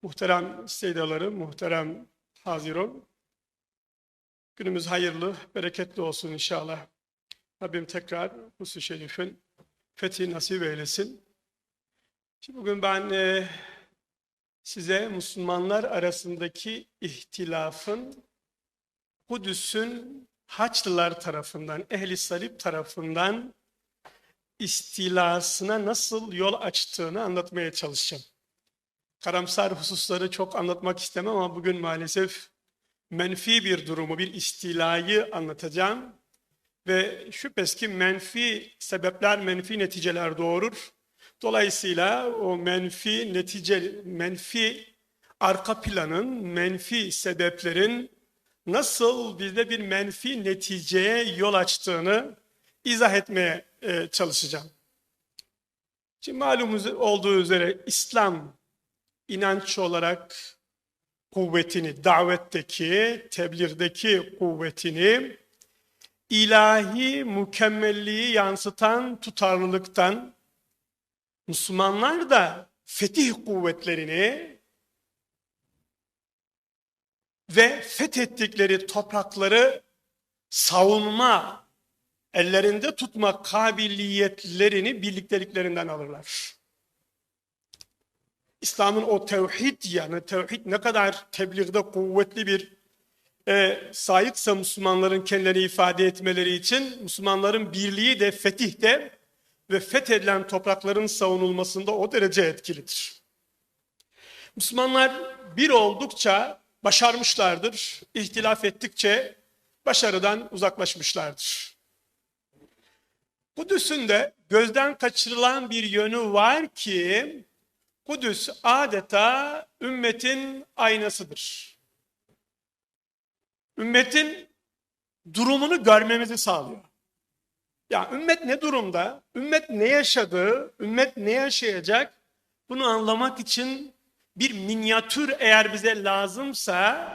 Muhterem seydaları, muhterem Haziron, günümüz hayırlı, bereketli olsun inşallah. Rabbim tekrar Hus-u Şerif'in fethi nasip eylesin. Şimdi bugün ben size Müslümanlar arasındaki ihtilafın, Kudüs'ün Haçlılar tarafından, Ehl-i Salib tarafından istilasına nasıl yol açtığını anlatmaya çalışacağım. Karamsar hususları çok anlatmak istemem ama bugün maalesef menfi bir durumu, bir istilayı anlatacağım. Ve şüphesiz ki menfi sebepler, menfi neticeler doğurur. Dolayısıyla o menfi arka planın, menfi sebeplerin nasıl bizde bir menfi neticeye yol açtığını izah etmeye çalışacağım. Şimdi malumunuz olduğu üzere İslam inanç olarak kuvvetini, davetteki, tebliğdeki kuvvetini, ilahi mükemmelliği yansıtan tutarlılıktan, Müslümanlar da fetih kuvvetlerini ve fethettikleri toprakları savunma, ellerinde tutma kabiliyetlerini birlikteliklerinden alırlar. İslam'ın o tevhid ne kadar tebliğde kuvvetli bir sahipse Müslümanların kendilerini ifade etmeleri için, Müslümanların birliği de fetihte ve fethedilen toprakların savunulmasında o derece etkilidir. Müslümanlar bir oldukça başarmışlardır, ihtilaf ettikçe başarıdan uzaklaşmışlardır. Kudüs'ün de gözden kaçırılan bir yönü var ki, Kudüs adeta ümmetin aynasıdır. Ümmetin durumunu görmemizi sağlıyor. Ya ümmet ne durumda, ümmet ne yaşadı, ümmet ne yaşayacak, bunu anlamak için bir minyatür eğer bize lazımsa,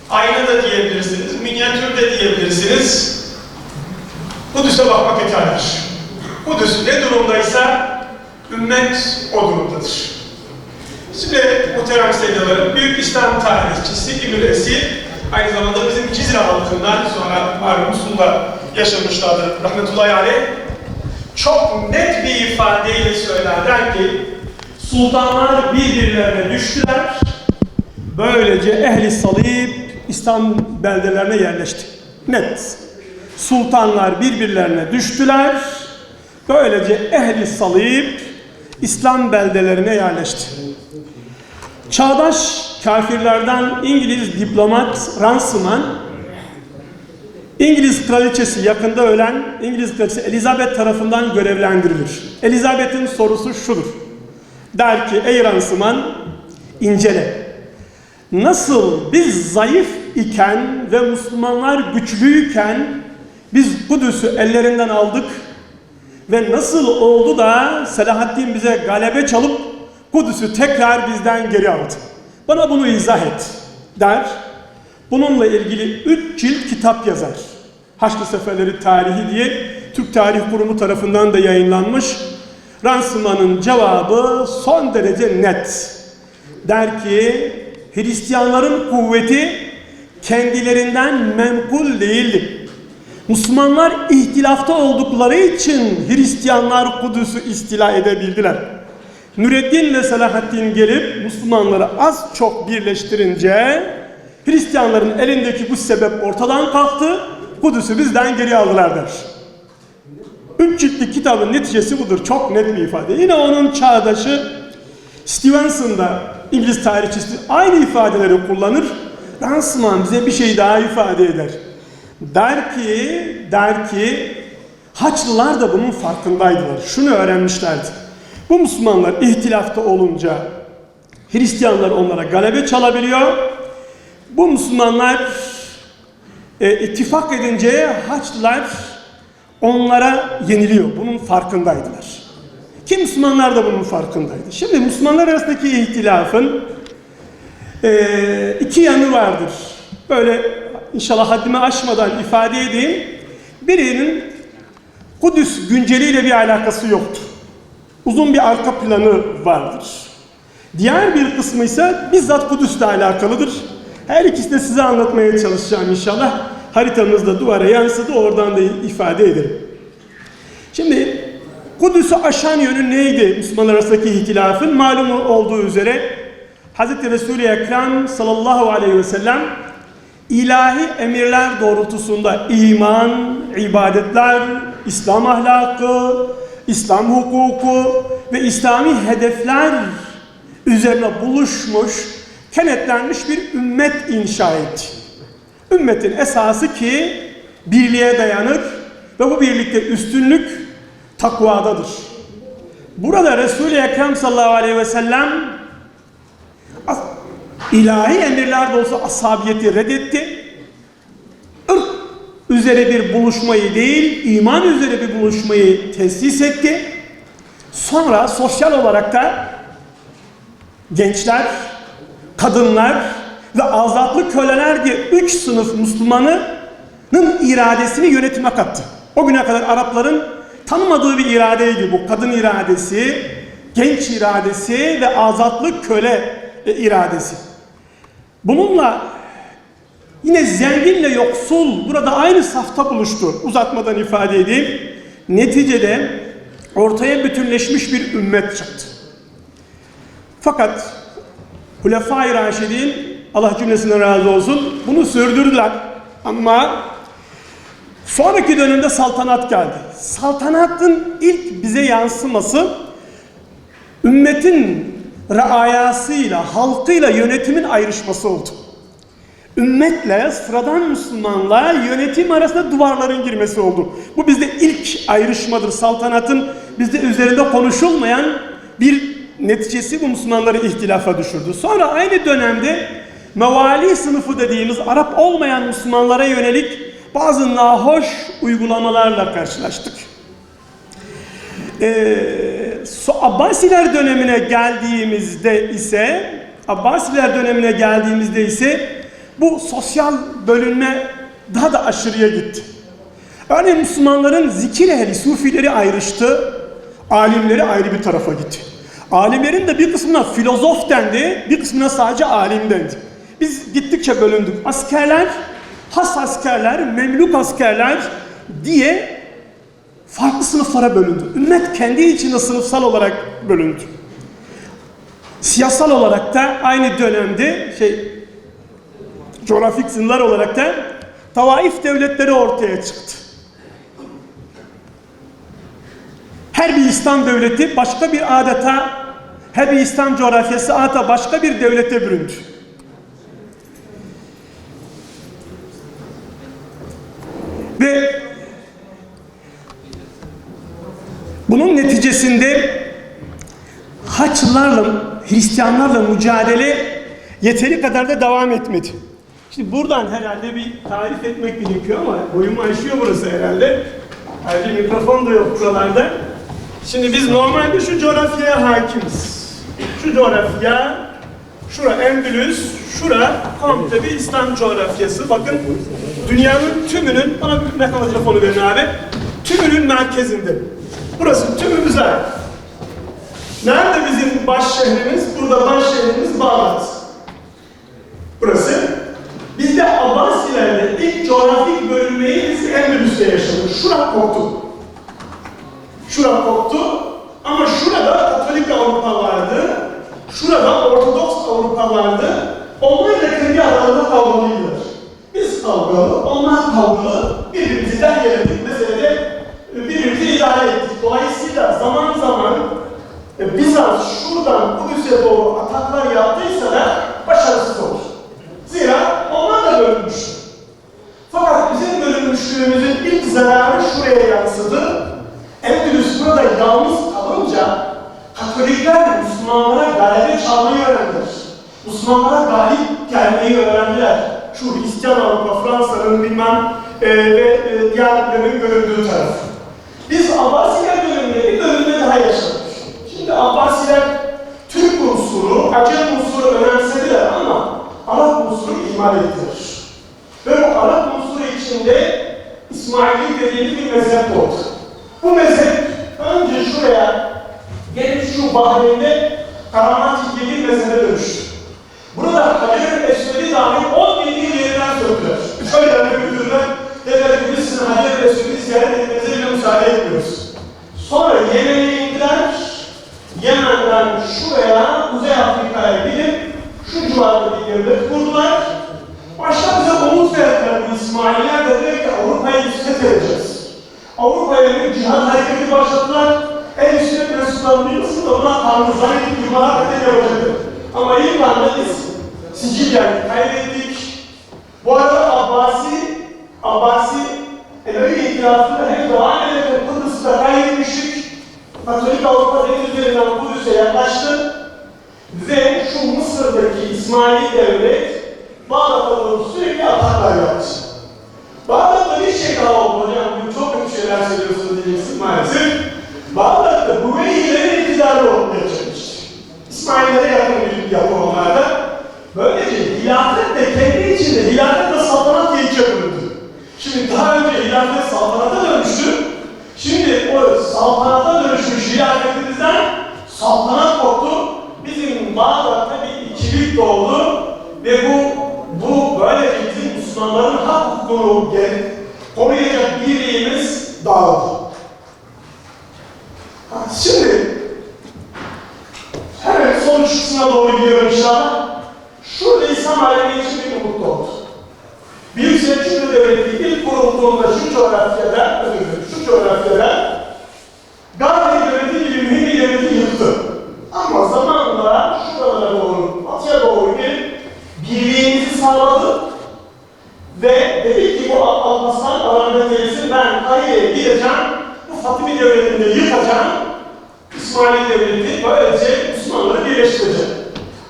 ayna da diyebilirsiniz, minyatür de diyebilirsiniz, Kudüs'e bakmak yeterlidir. Kudüs ne durumdaysa, ümmet o durumdadır. Şimdi muhterem seyircilerim, büyük İslam tarihçisi İbn-i Esir, aynı zamanda bizim Cizre halkından sonra Musul'da yaşamışlardır rahmetullahi aleyh. Çok net bir ifadeyle söyler, der ki, sultanlar birbirlerine düştüler, böylece Ehl-i Salib İslam beldelerine yerleşti. Net. Sultanlar birbirlerine düştüler, böylece Ehl-i Salib İslam beldelerine yerleşti. Çağdaş kafirlerden İngiliz diplomat Runciman, İngiliz kraliçesi yakında ölen İngiliz kraliçesi Elizabeth tarafından görevlendirilir. Elizabeth'in sorusu şudur. Der ki, ey Runciman, incele. Nasıl biz zayıf iken ve Müslümanlar güçlüyken biz Kudüs'ü ellerinden aldık ve nasıl oldu da Selahaddin bize galebe çalıp Kudüs'ü tekrar bizden geri aldı? Bana bunu izah et, der. Bununla ilgili 3 cilt kitap yazar. Haçlı Seferleri Tarihi diye Türk Tarih Kurumu tarafından da yayınlanmış. Runciman'ın cevabı son derece net. Der ki, Hristiyanların kuvveti kendilerinden menkul değildi. Müslümanlar ihtilafta oldukları için Hristiyanlar Kudüs'ü istila edebildiler. Nureddin ve Selahaddin gelip Müslümanları az çok birleştirince Hristiyanların elindeki bu sebep ortadan kalktı, Kudüs'ü bizden geri aldılar der. 3 ciltlik kitabın neticesi budur. Çok net bir ifade. Yine onun çağdaşı Stevenson da İngiliz tarihçisi aynı ifadeleri kullanır. Runciman bize bir şey daha ifade eder. Der ki Haçlılar da bunun farkındaydılar. Şunu öğrenmişlerdi. Bu Müslümanlar ihtilafta olunca Hristiyanlar onlara galebe çalabiliyor. Bu Müslümanlar ittifak edince Haçlılar onlara yeniliyor. Bunun farkındaydılar. Ki Müslümanlar da bunun farkındaydı. Şimdi Müslümanlar arasındaki ihtilafın 2 yanı vardır. Böyle inşallah haddimi aşmadan ifade edeyim. Birinin Kudüs günceliyle bir alakası yoktur. Uzun bir arka planı vardır. Diğer bir kısmı ise bizzat Kudüs'le alakalıdır. Her ikisini de size anlatmaya çalışacağım inşallah. Haritamızda duvara yansıdı, oradan da ifade ederim. Şimdi Kudüs'ü aşan yönü neydi Müslümanlar arasındaki ihtilafın? Malum olduğu üzere Hz. Resul-i Ekrem sallallahu aleyhi ve sellem ilahi emirler doğrultusunda iman, ibadetler, İslam ahlakı, İslam hukuku ve İslami hedefler üzerine buluşmuş, kenetlenmiş bir ümmet inşa etti. Ümmetin esası ki birliğe dayanır ve bu birlikte üstünlük takvadadır. Burada Resul-i Ekrem sallallahu aleyhi ve sellem ilahi emirler de olsa asabiyeti reddetti. Irk üzere bir buluşmayı değil, iman üzere bir buluşmayı tesis etti. Sonra sosyal olarak da gençler, kadınlar ve azatlı köleler diye 3 sınıf Müslümanın iradesini yönetime kattı. O güne kadar Arapların tanımadığı bir iradeydi bu. Kadın iradesi, genç iradesi ve azatlı köle iradesi. Bununla yine zenginle yoksul burada aynı safta buluştu. Uzatmadan ifade edeyim. Neticede ortaya bütünleşmiş bir ümmet çıktı. Fakat Hulefai Raşidin, Allah cümlesinden razı olsun, bunu sürdürdüler. Ama sonraki dönemde saltanat geldi. Saltanatın ilk bize yansıması ümmetin reayasıyla, halkıyla yönetimin ayrışması oldu. Ümmetle, sıradan Müslümanla yönetim arasında duvarların girmesi oldu. Bu bizde ilk ayrışmadır. Saltanatın bizde üzerinde konuşulmayan bir neticesi bu Müslümanları ihtilafa düşürdü. Sonra aynı dönemde mevali sınıfı dediğimiz Arap olmayan Müslümanlara yönelik bazı nahoş uygulamalarla karşılaştık. Abbasiler dönemine geldiğimizde ise bu sosyal bölünme daha da aşırıya gitti. Örneğin Müslümanların zikir ehli, sufileri ayrıştı, alimleri ayrı bir tarafa gitti. Alimlerin de bir kısmına filozof dendi, bir kısmına sadece alim dendi. Biz gittikçe bölündük. Askerler, has askerler, memluk askerler diye farklı sınıflara bölündü. Ümmet kendi içinde sınıfsal olarak bölündü. Siyasal olarak da aynı dönemde coğrafik sınırlar olarak da tavaif devletleri ortaya çıktı. Her bir İslam devleti başka bir her bir İslam coğrafyası adeta başka bir devlete büründü. Ve bunun neticesinde Haçlılarla, Hristiyanlarla mücadele yeteri kadar da devam etmedi. Şimdi buradan herhalde bir tarif etmek gerekiyor ama boyumu aşıyor burası herhalde. Ayrıca mikrofon da yok buralarda. Şimdi biz normalde şu coğrafyaya hakimiz. Şu coğrafya, şura Endülüs, şura komple bir İslam coğrafyası. Bakın dünyanın tümünün, bana bir mekanizma telefonu verin abi, tümünün merkezinde. Burası tümümüze ait. Nerede bizim baş şehrimiz? Burada baş şehrimiz Bağdat. Burası. Biz de Abbasilerle ilk coğrafik bölünmeyi biz Endülüs'te yaşadık. Şura koptu. Şura koptu ama şurada Katolik Avrupa vardı. Şurada Ortodoks Avrupa vardı. Onlar da kendi aralarında kavgalıydılar. Biz kavgalı, onlar kavgalı. Birbirimizden geldik. Meselede birbirimizi idare ettik. Dolayısıyla zaman zaman Bizans şuradan Kudüs'e doğru ataklar yaptıysa da başarısız olur. Zira onlar da bölünmüş. Fakat bizim bölünmüşlüğümüzün ilk zararı şuraya yansıdı. Endülüs burada yalnız kalınca Katolikler Müslümanlara galebe çalmayı öğrendiler. Müslümanlara galip gelmeyi öğrendiler. Şu Hristiyan Avrupa, Fransa'nın bilmem ve diğerlerinin göründüğü taraf. Biz Abbasiler döneminde bir bölümde daha yaşadık. Şimdi Abbasiler Türk unsuru, Acem unsuru önemsediler ama Arap unsuru ihmal ettiler. Ve bu Arap unsuru içinde İsmaili dediğimiz bir mezhep oldu. Bu mezhep önce şuraya gelip şu Bahreyn'de Karamantik diye bir devlet kurdular. Başta bize umut verdiler bu İsmaililer, dediler ki Avrupa'yı üstüne vereceğiz. Avrupa'ya bir cihat hareketi başlattılar. En üstüne mensuplarını biliyorsun da buna Tanrı'dan ettik, yıllar hareket yapacaktır. Ama ilk anda biz Sicilya'yı kaybettik. Bu arada Abbasi Emevi İtilafı'nda hem devam ederken Kıbrıs'ı da kaybetmiştik. Katolik Avrupa deniz üzerinden Kudüs'e yaklaştı. Ve şu Mısır'daki İsmaili devlet Bağdat'a doğru sürekli ataklar yaptı. Bağdat'ta bir şey daha oldu hocam. Bugün çok kötü şeyler söylüyorsunuz diyeceksin maalesef. Bağdat'ta bu Beyhilerin iktidarı ortaya çıkmıştı. İsmail'lere yakın bir yapı onlarda. Böylece hilafet de kendi içinde hilafet ve saltanat diye ikiye bölündü. Şimdi daha önce hilafet saltanata dönmüştü. Şimdi o saltanata dönüşmüş hilafetimizden saltanat koptu. Bizim Bağdat'ta bir ikilik doğdu ve bu böylece bizim Müslümanların hak hukukunu koruyacak birliğimiz dağıldı. Şimdi hemen sonuç kısmına doğru gidiyorum inşallah. Şurada İslam alemi için bir umut doğdu. Büyük Selçuklu Devleti ilk kurulduğunda şu coğrafyada Gazi Devleti gibi mühim bir devleti yıktı. Ama zamanla şuralara doğru, batıya doğru gelip birliğimizi sağladı ve dedi ki bu Alparslan alanında gelsin, ben Kahire'ye gideceğim, bu Fatimi Devleti'ni de yıkacağım, İsmail Devleti böylece Müslümanları birleştireceğim.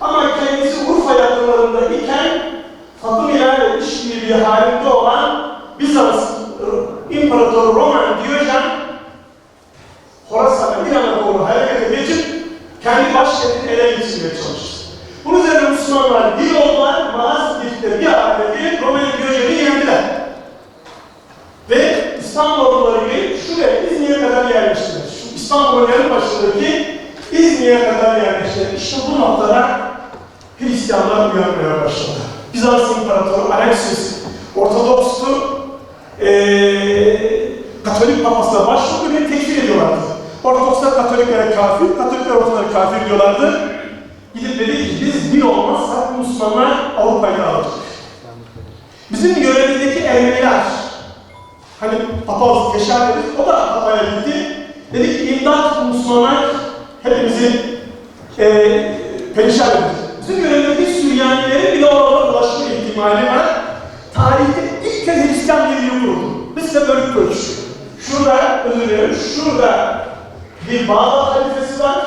Ama kendisi Urfa yakınlarında iken Fatımilerle işbirliği halinde olan Bizans İmparatoru Roman Diyojen Horasan'a bir yana doğru harekete geçip kendi başkentini ele geçirmeye çalıştı. Bunun üzerine Müslümanlar bir oldular, Malazgirt'te bir araya gelip Roman Diyojen'i yendiler. Ve İstanbul orduları gelip şuraya İzmir'e kadar yerleştiler. Şu İstanbul'un yanı başındaki İzmir'e kadar yerleştiler. İşte bu noktada Hristiyanlar uyanmaya başladı. Bizans İmparatoru Alexius Ortodoks'tu, Katolik papasına başvurdu ve tekfir ediyorlardı. Ortodokslar Katoliklere kafir, Katolikler Ortodokslara kafir diyorlardı. Gidip dedi ki biz bir olmazsak Müslümanlar Avrupa'yı alacak. Bizim yöremizdeki Ermeniler, hani papazlık teşhir edip o da papaya gitti. Dedi ki imdat Müslümanlar hepimizi perişan edildi. Bizim yöremizdeki Süryanilerin bile oralara ulaşma ihtimali var. Tarihte ilk kez Hristiyan birliği kuruldu. Biz de bölük bölüştük. Şurada, özür dilerim, şurada bir Bağdat halifesi var.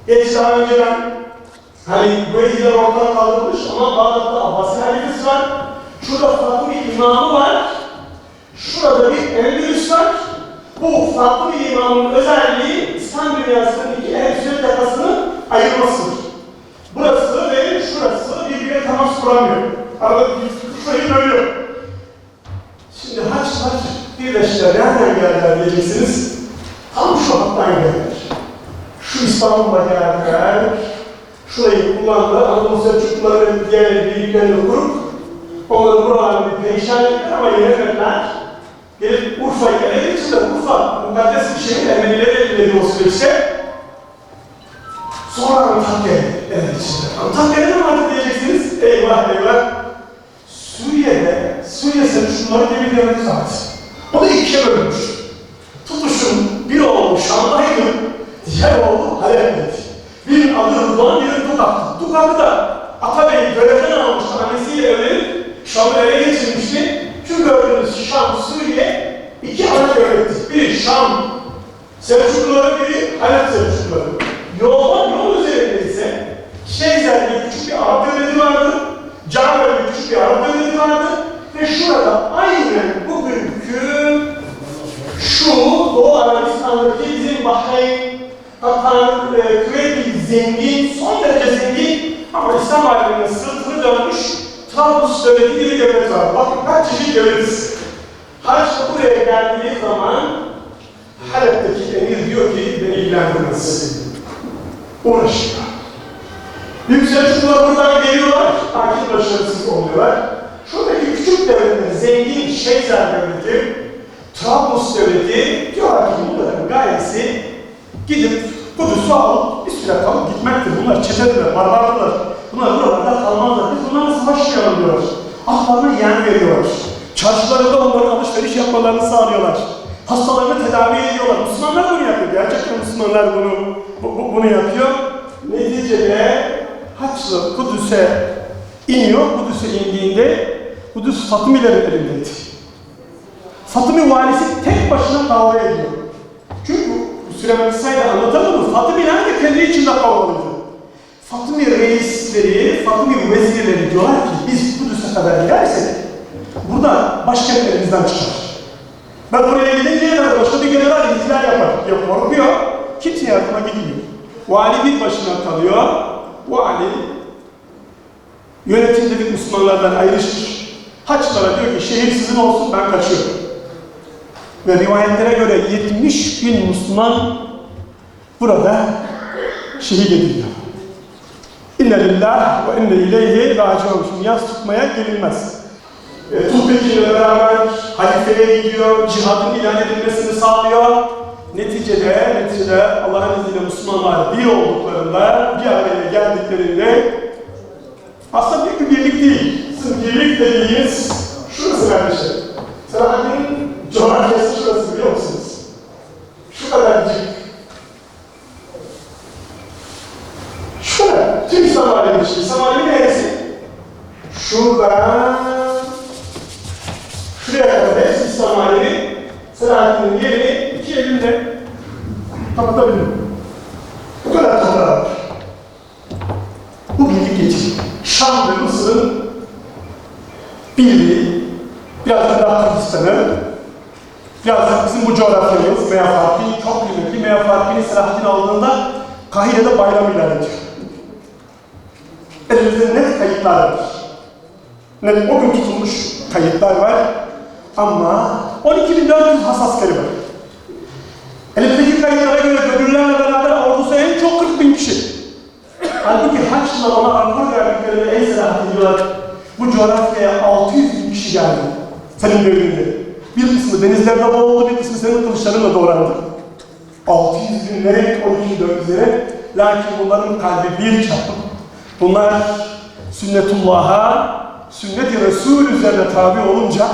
Geç daha önceden hani bu eğitimler ortadan kaldırılmış ama Bağdat'ta Abbasi halifesi var. Şurada farklı bir imamı var. Şurada bir Endülüs var. Bu farklı bir imamın özelliği İslam dünyasının iki Endülüs yakasını ayırmasıdır. Burası ve şurası birbirine temas kuramıyor. Arada bir şurayı bölüyor. Şimdi haç birleştiler. Nereden geldiler diyeceksiniz? Tam şu hattan geldiler. Şu İstanbul'a geldiler. Şurayı kullandılar. Anadolu Selçukluları ve diğer birliklerini kurup onları buralarını bir perişan ettiler ama yenemediler. Gelip Urfa'yı ele geçirdiler. Urfa mukaddes bir şehir Ermenileri elinde o süreçte. Sonra Antakya'ya ele geçirdiler. Antakya'da ne vardı diyeceksiniz? Eyvah eyvah. Suriye Selçukluları diye bir devlet vardı. O da ikiye bölünmüş. Tutuşun bir oğlu Şam'daydı, diğer oğlu Halep'teydi. Birinin adı Rıdvan, birinin Tukak'tı. Tukak'ı da Atabey'i görevden almıştı, annesiyle evlenip Şam'ı ele geçirmişti. Şu gördüğünüz Şam, Suriye iki ana devletti. Biri Şam Selçukluları, biri Halep Selçukluları. Yol üzerinde ise Şeyzer diye küçük bir Arap devleti vardı. Cafer diye küçük bir Arap devleti vardı. Ve şurada aynen bugünkü şu Doğu Arabistan'daki bizim Bahreyn, Katar, Küveyt gibi zengin, son derece zengin ama İslam aleminin sırtını dönmüş Trablus devleti gibi bir devlet var. Bakın kaç çeşit devletiz. Haçlı buraya geldiği zaman Halep'teki emir diyor ki beni ilgilendirmez. Uğraşıyor. Büyük Selçuklular buradan geliyorlar, takip başarısız oluyorlar. Şuradaki küçük devletler, zengin Şeyzer devleti, Trablus devleti diyorlar ki bunların gayesi gidip Kudüs'ü alıp süre kalıp gitmektir. Bunlar çetedirler, barbardırlar. Bunlar buralarda kalmazlar. Biz bunlarla savaşmayalım diyorlar. Atlarına yem veriyorlar. Çarşılarında onların alışveriş yapmalarını sağlıyorlar. Hastalarını tedavi ediyorlar. Müslümanlar bunu yapıyor. Gerçekten Müslümanlar bunu yapıyor. Neticede Haçlı Kudüs'e iniyor. Kudüs'e indiğinde Kudüs Fatımilerin elindeydi. Fatımi valisi tek başına kavga ediyor. Çünkü Süleyman Say'da anlatamadım. Fatımiler de kendi içinde kavgalıydı. Fatımi reisleri, Fatımi vezirleri diyorlar ki biz Kudüs'e kadar gidersek burada başkent elimizden çıkar. Ben oraya gidince başka bir general ihtilal yapar. Ya korkuyor, kimse yardıma gitmiyor. Vali bir başına kalıyor. Vali yönetimdeki Müslümanlardan ayrışmış. Haçlılara diyor ki şehir sizin olsun, ben kaçıyorum. Ve rivayetlere göre 70.000 Müslüman burada şehit ediliyor. İnne lillah ve inne ileyhi raciun. Şimdi yas tutmaya gelinmez. Tuhbeki'yle beraber halifeye gidiyor, cihadın ilan edilmesini sağlıyor. Neticede Allah'ın izniyle Müslümanlar bir olduklarında, bir araya geldiklerinde aslında büyük bir birlik değil. Sizin birlik dediğiniz şurası kardeşler. Selahaddin'in coğrafyası şurası biliyor musunuz? Şu kadarcık. Şurada. Tüm İslam'a demişti. İslam'a neresi? Şurada. Şuraya kadar hepsi İslam alemi. Selahaddin'in yerini iki elimle kapatabilirim. Bu kadar toprağı var. Bu birlik geçici. Şam ve Mısır'ın birliği, biraz da Kırgızistan'ı, biraz da bizim bu coğrafyamız, Meyafarkin, çok kıymetli. Meyafarkin'i Selahaddin aldığında Kahire'de bayram ilan ediyor. Elimizde net kayıtlar var. Net o gün tutulmuş kayıtlar var. Ama 12.400 has askeri var. Elimizdeki kayıtlara göre Gödürlerle beraber ordusu en çok 40.000 kişi. Halbuki Haçlılar ona arka verdiklerinde ey Selahaddin diyorlar, bu coğrafyaya 600.000 kişi geldi senin devrinde. Bir kısmı denizlerde boğuldu, bir kısmı senin kılıçlarınla doğrandı. 600.000'lere, 12.400'lere, lakin bunların kalbi bir çarpıp, bunlar sünnetullah'a, sünnet-i Resul üzerine tabi olunca,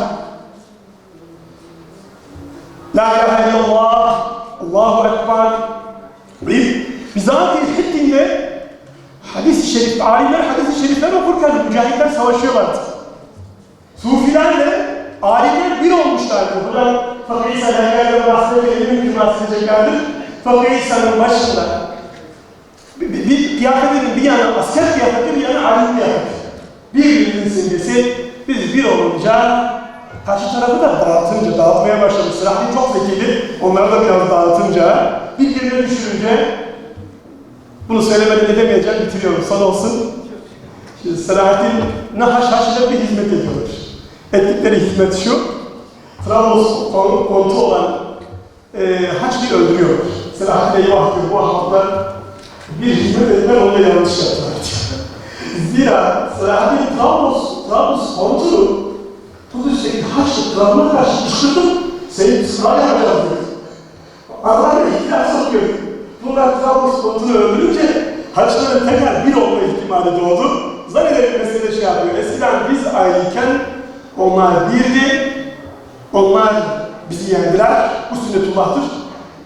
La ilahe illallah, Allahu Ekber deyip, bizatihi Hittin'de hadis-i şerif, alimler hadis-i şerifler okurken mücahitler savaşıyorlardı. Sufilerle alimler bir olmuşlardı. Buradan Fakir İsa'dan geldiğinde bahsedelim, mümkün bahsedeceklerdir. Fakir İsa'nın başında bir kıyafetinin bir yana asker kıyafeti, bir yana alim kıyafeti. Birbirimizin simgesi, biz bir olunca karşı tarafı da dağıtmaya başladı. Selahaddin çok zekiydi, onları da biraz dağıtınca, birbirine düşürünce, bunu söylemeden edemeyeceğim, bitiriyorum, son olsun. Şimdi Selahaddin'e haşhaşla bir hizmet ediyorlar. Ettikleri hizmet şu, Trabzon kontu olan Haçlı'yı öldürüyorlar. Selahaddin'e eyvah diyor, bu ahmaklar bir hizmet edilen onunla yanlış yaptılar. Zira Selahaddin Trabzon kontunu Kudüs'teki Haçlı Trabzon'a karşı kışkırdım, seni sıraya yapacağız diyor. Allah'ın ihtilaf sokuyor. Bunlar Trabzon kontunu öldürünce Haçlıların tekrar bir olma ihtimali doğdu. Zannederim mesele şey yapıyor. Eskiden biz ayrıyken onlar birdi, onlar bizi yendiler, bu sünnetullah'tır.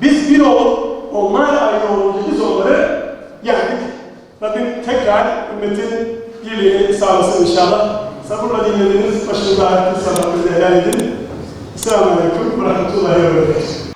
Biz bir olup, onlar ayrı olunca biz onları yendik. Rabbim tekrar ümmetin birliğini sağlasın inşallah. Sabırla dinlediğiniz başınıza ayaklı sabahınızı helal edin. Esselamu Aleyküm ve Rahmetullahi ve Berekatuhu.